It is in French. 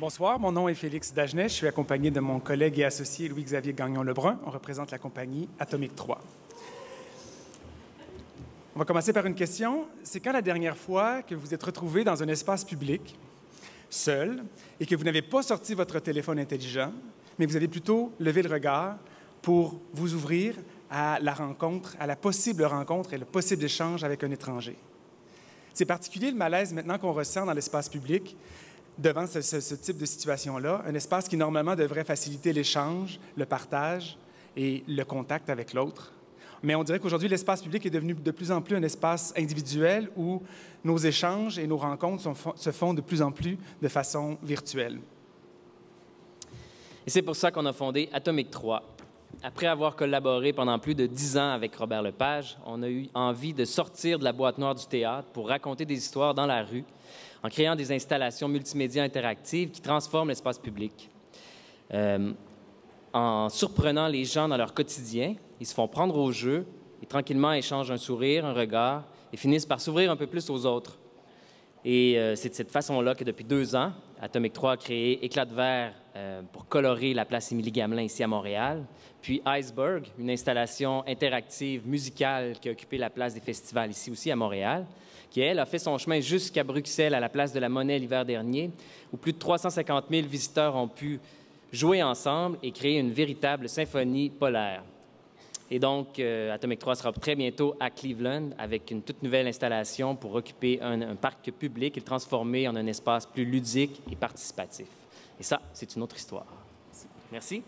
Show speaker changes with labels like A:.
A: Bonsoir, mon nom est Félix Dagenet. Je suis accompagné de mon collègue et associé Louis-Xavier Gagnon-Lebrun. On représente la compagnie Atomic 3. On va commencer par une question. C'est quand la dernière fois que vous vous êtes retrouvé dans un espace public, seul, et que vous n'avez pas sorti votre téléphone intelligent, mais vous avez plutôt levé le regard pour vous ouvrir à la rencontre, à la possible rencontre et le possible échange avec un étranger? C'est particulier le malaise maintenant qu'on ressent dans l'espace public devant ce type de situation-là, un espace qui normalement devrait faciliter l'échange, le partage et le contact avec l'autre. Mais on dirait qu'aujourd'hui, l'espace public est devenu de plus en plus un espace individuel où nos échanges et nos rencontres se font de plus en plus de façon virtuelle.
B: Et c'est pour ça qu'on a fondé Atomic 3. Après avoir collaboré pendant plus de 10 ans avec Robert Lepage, on a eu envie de sortir de la boîte noire du théâtre pour raconter des histoires dans la rue, en créant des installations multimédia interactives qui transforment l'espace public. En surprenant les gens dans leur quotidien, ils se font prendre au jeu et tranquillement échangent un sourire, un regard et finissent par s'ouvrir un peu plus aux autres. Et c'est de cette façon-là que depuis 2 ans, Atomic 3 a créé Éclat de verre pour colorer la place Émilie-Gamelin ici à Montréal, puis Iceberg, une installation interactive musicale qui a occupé la place des festivals ici aussi à Montréal, qui, elle, a fait son chemin jusqu'à Bruxelles, à la place de la Monnaie l'hiver dernier, où plus de 350 000 visiteurs ont pu jouer ensemble et créer une véritable symphonie polaire. Et donc, Atomic 3 sera très bientôt à Cleveland avec une toute nouvelle installation pour occuper un parc public et le transformer en un espace plus ludique et participatif. Et ça, c'est une autre histoire. Merci.